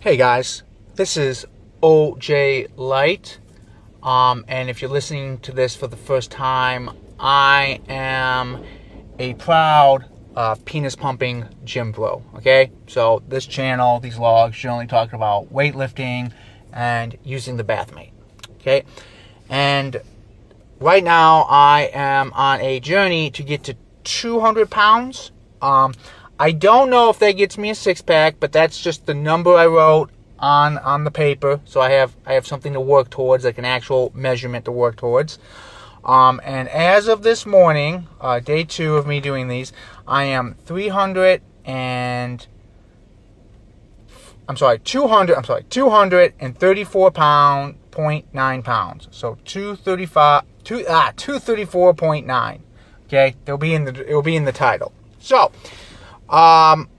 Hey guys, this is OJ Light, and if you're listening to this for the first time, I am a proud penis pumping gym bro, okay? So this channel, these vlogs, generally talk about weightlifting and using the Bathmate, okay? And right now I am on a journey to get to 200 pounds. I don't know if that gets me a six-pack, but that's just the number I wrote on the paper. So I have something to work towards, like an actual measurement to work towards. And as of this morning, day 2 of me doing these, I am 234.9 pounds. So 234.9. Okay, it'll be in the title. So, I'm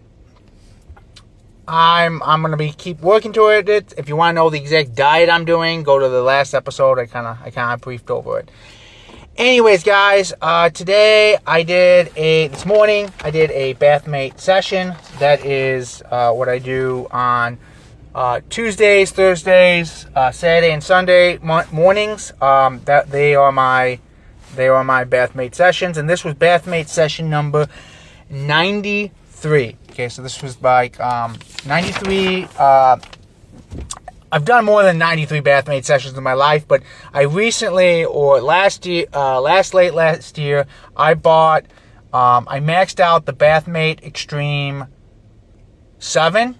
gonna keep working toward it. If you want to know the exact diet I'm doing, go to the last episode. I kind of briefed over it. Anyways, guys, this morning I did a Bathmate session. That is what I do on Tuesdays, Thursdays, Saturday, and Sunday mornings. That they are my Bathmate sessions, and this was Bathmate session number 93. Okay, so this was like 93. I've done more than 93 Bathmate sessions in my life, but I recently, or late last year, I maxed out the Bathmate Extreme 7.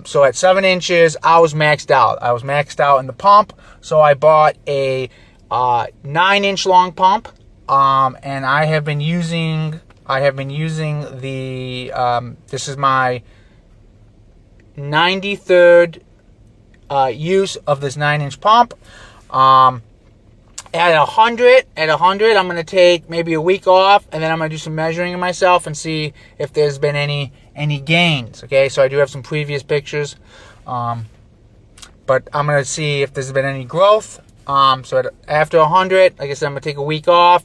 So at 7 inches, I was maxed out. I was maxed out in the pump, so I bought a 9-inch long pump, and I have been using the, this is my 93rd use of this 9-inch pump. At 100, I'm going to take maybe a week off, and then I'm going to do some measuring of myself and see if there's been any gains. Okay, so I do have some previous pictures, but I'm going to see if there's been any growth. So after 100, like I said, I'm going to take a week off,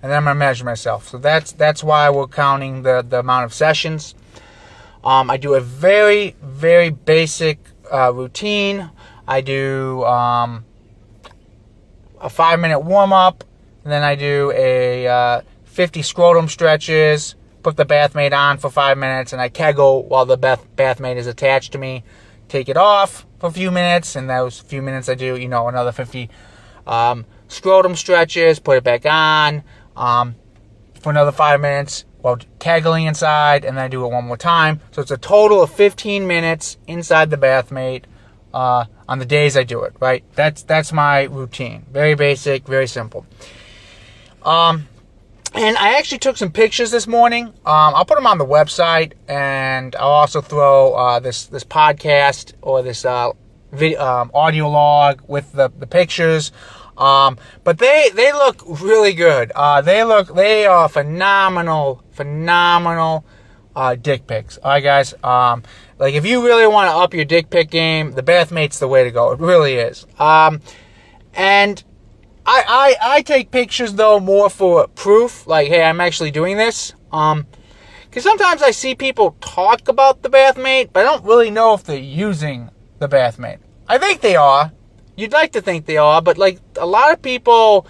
and then I'm going to measure myself. So that's why we're counting the amount of sessions. I do a very, very basic routine. I do a 5-minute warm-up, and then I do a 50 scrotum stretches, put the Bathmate on for 5 minutes, and I kegel while the Bathmate is attached to me. Take it off for a few minutes, and those few minutes I do, another 50 scrotum stretches, put it back on for another 5 minutes while kegeling inside, and then I do it one more time. So it's a total of 15 minutes inside the Bathmate on the days I do it, right? That's my routine. Very basic, very simple. And I actually took some pictures this morning. I'll put them on the website, and I'll also throw this podcast or this audio log with the pictures. But they look really good. They are phenomenal dick pics. All right, guys. Like if you really want to up your dick pic game, the Bathmate's the way to go. It really is. And I take pictures though more for proof. Like, hey, I'm actually doing this. Because sometimes I see people talk about the Bathmate, but I don't really know if they're using the Bathmate. I think they are. You'd like to think they are, but like a lot of people,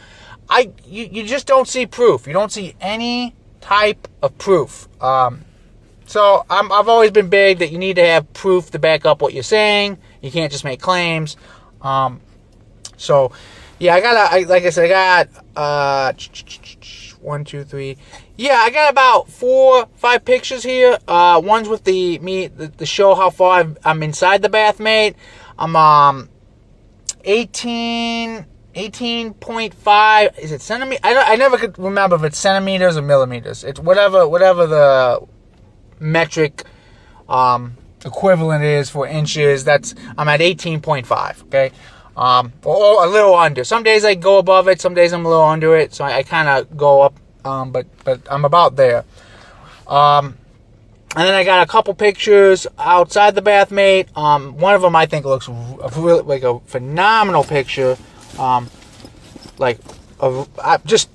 you just don't see proof. You don't see any type of proof. So I've always been big that you need to have proof to back up what you're saying. You can't just make claims. So yeah, I got 1, 2, 3. Yeah, I got about 4, 5 pictures here. One's with the show how far I'm inside the Bathmate. I'm 18.5. Is it centimeters? I never could remember if it's centimeters or millimeters. It's whatever the metric equivalent is for inches. I'm at 18.5. Okay, or a little under. Some days I go above it. Some days I'm a little under it. So I kind of go up. But I'm about there. And then I got a couple pictures outside the Bathmate. One of them I think looks really like a phenomenal picture. I'm just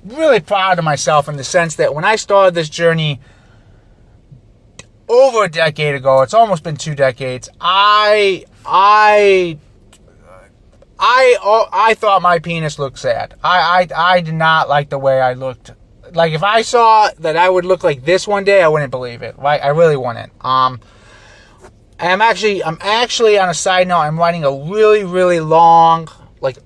really proud of myself in the sense that when I started this journey over a decade ago. It's almost been 2 decades. I thought my penis looked sad. I did not like the way I looked. Like, if I saw that I would look like this one day, I wouldn't believe it. Right? I really wouldn't. I'm actually on a side note, I'm writing a really, really long, like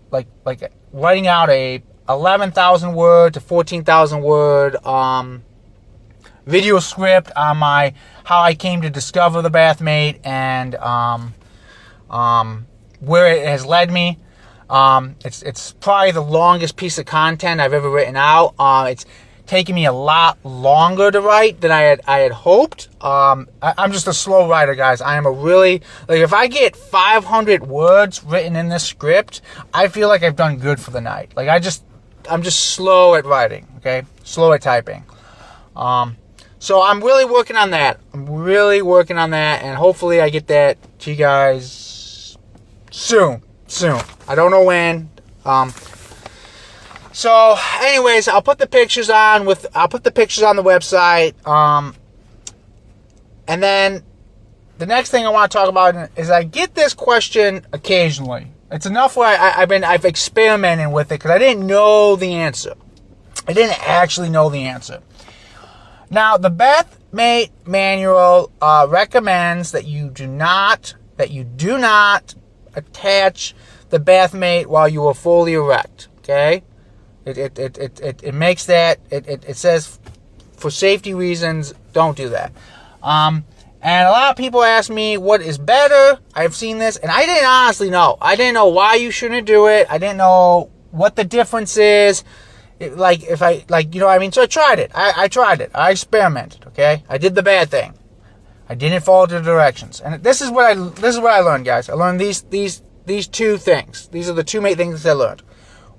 writing out a 11,000 word to 14,000 word video script on how I came to discover the Bathmate and where it has led me. It's probably the longest piece of content I've ever written out. It's taken me a lot longer to write than I had hoped. I'm just a slow writer, guys. I am a really, like, if I get 500 words written in this script, I feel like I've done good for the night. Like, I'm just slow at writing, okay? Slow at typing. So I'm really working on that. And hopefully I get that to you guys soon. I don't know when. So, anyways, I'll put the pictures on the website. And then the next thing I want to talk about is I get this question occasionally. It's enough where I've experimented with it because I didn't know the answer. I didn't actually know the answer. Now, the Bathmate manual recommends that you do not attach the Bathmate while you are fully erect. Okay. It makes that, it says for safety reasons, don't do that. And a lot of people ask me what is better. I've seen this, and I didn't honestly know. I didn't know why you shouldn't do it. I didn't know what the difference is. You know what I mean? So I tried it. I tried it. I experimented, okay? I did the bad thing. I didn't follow the directions. And this is what I learned, guys. I learned these 2 things. These are the 2 main things I learned.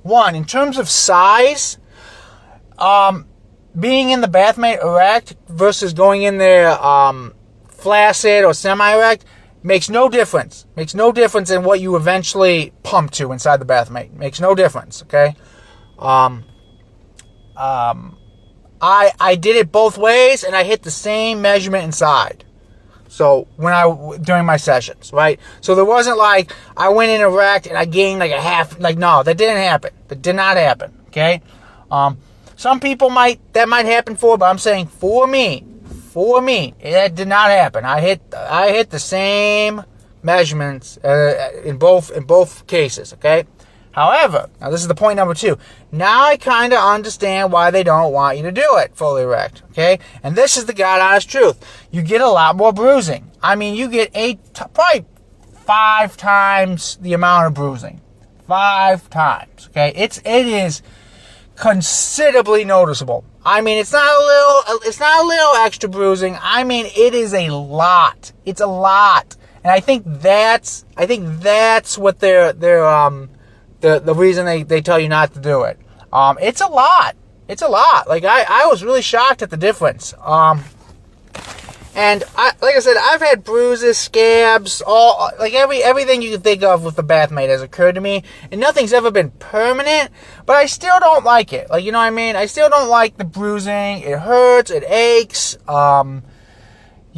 One, in terms of size, being in the Bathmate erect versus going in there flaccid or semi-erect makes no difference. Makes no difference in what you eventually pump to inside the Bathmate. Makes no difference, okay? I did it both ways, and I hit the same measurement inside. So during my sessions, right? So there wasn't like I went in erect and I gained like a half. Like, no, that didn't happen. That did not happen. Okay. Some people that might happen for, but I'm saying for me, it did not happen. I hit the same measurements in both cases. Okay. However, now this is the point number 2. Now I kind of understand why they don't want you to do it fully erect, okay? And this is the God honest truth. You get a lot more bruising. I mean, you get probably 5 times the amount of bruising. 5 times, okay? It is considerably noticeable. I mean, it's not a little extra bruising. I mean, it is a lot. It's a lot. And I think that's what the reason they tell you not to do it. It's a lot. It's a lot. Like, I was really shocked at the difference. And like I said, I've had bruises, scabs, everything you can think of with the Bathmate has occurred to me, and nothing's ever been permanent, but I still don't like it. Like, you know what I mean? I still don't like the bruising. It hurts, it aches.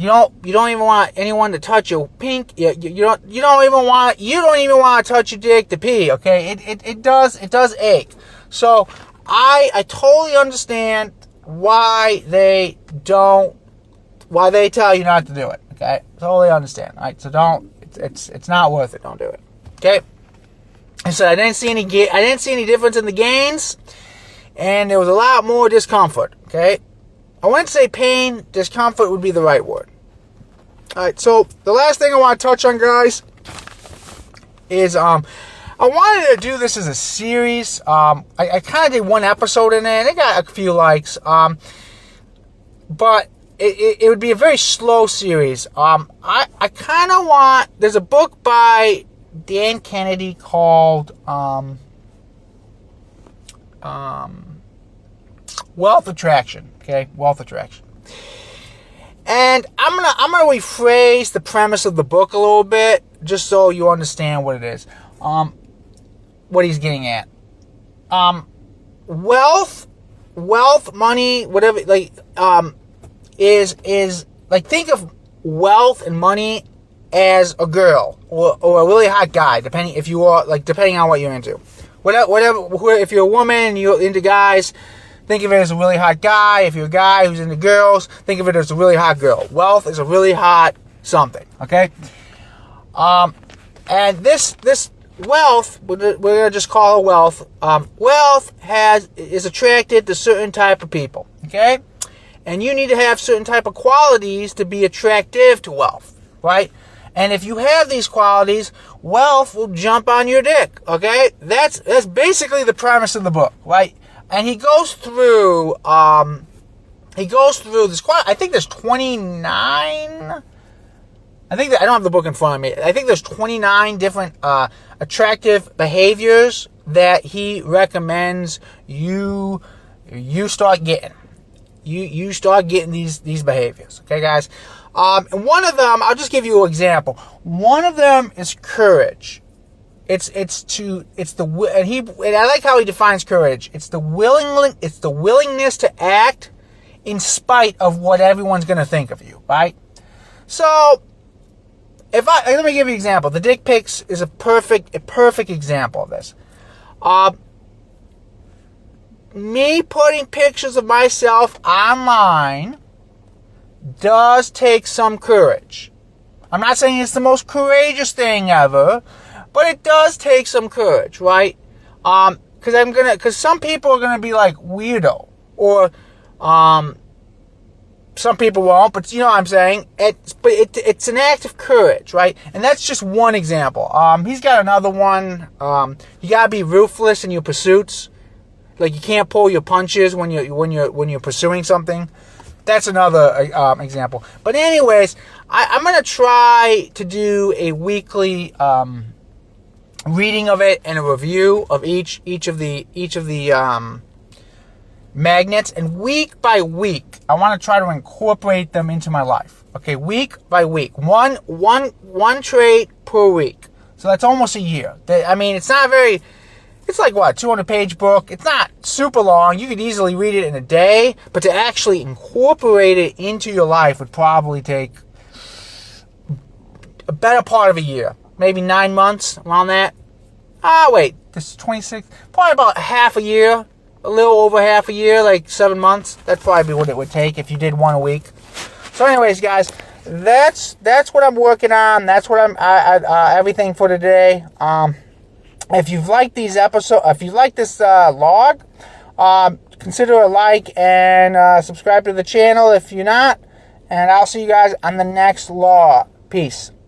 You don't even want anyone to touch your pink. You don't even want to touch your dick to pee. Okay, it does ache. So I totally understand why they tell you not to do it. Okay, totally understand. All right, so don't. It's not worth it. Don't do it. Okay. I said I didn't see any difference in the gains, and there was a lot more discomfort. Okay. I wouldn't say pain, discomfort would be the right word. Alright, so the last thing I want to touch on, guys, is I wanted to do this as a series. I kind of did 1 episode in it, and it got a few likes. But it would be a very slow series. I kind of want, there's a book by Dan Kennedy called Wealth Attraction. Okay, Wealth Attraction. And I'm gonna rephrase the premise of the book a little bit, just so you understand what it is. What he's getting at. Wealth, money, whatever, like, is like, think of wealth and money as a girl or a really hot guy, depending on what you're into. Whatever, if you're a woman and you're into guys, think of it as a really hot guy. If you're a guy who's into girls, think of it as a really hot girl. Wealth is a really hot something, okay? And this wealth, we're gonna just call it wealth. Wealth is attracted to certain type of people, okay? And you need to have certain type of qualities to be attractive to wealth, right? And if you have these qualities, wealth will jump on your dick, okay? That's basically the premise of the book, right? And he goes through this. I think there's 29. I don't have the book in front of me. I think there's 29 different attractive behaviors that he recommends you start getting. You start getting these behaviors, okay, guys? And one of them, I'll just give you an example. One of them is courage. And I like how he defines courage. It's the willingness to act in spite of what everyone's going to think of you, right? So, let me give you an example. The dick pics is a perfect example of this. Me putting pictures of myself online does take some courage. I'm not saying it's the most courageous thing ever, but it does take some courage, right? Because some people are gonna be like weirdo, or some people won't, but you know what I'm saying. It's an act of courage, right? And that's just one example. He's got another one. You gotta be ruthless in your pursuits. Like, you can't pull your punches when you're pursuing something. That's another example. But anyways, I'm gonna try to do a weekly reading of it and a review of each of the magnets, and week by week, I want to try to incorporate them into my life. Okay, week by week, one trait per week. So that's almost a year. I mean, it's not very. It's like, what, 200-page book? It's not super long. You could easily read it in a day, but to actually incorporate it into your life would probably take a better part of a year. Maybe 9 months, around that. This is 26. Probably about half a year. A little over half a year, like 7 months. That'd probably be what it would take if you did one a week. So anyways, guys, that's what I'm working on. That's what everything for today. If you've liked these episodes, if you like this log, consider a like and subscribe to the channel if you're not. And I'll see you guys on the next log. Peace.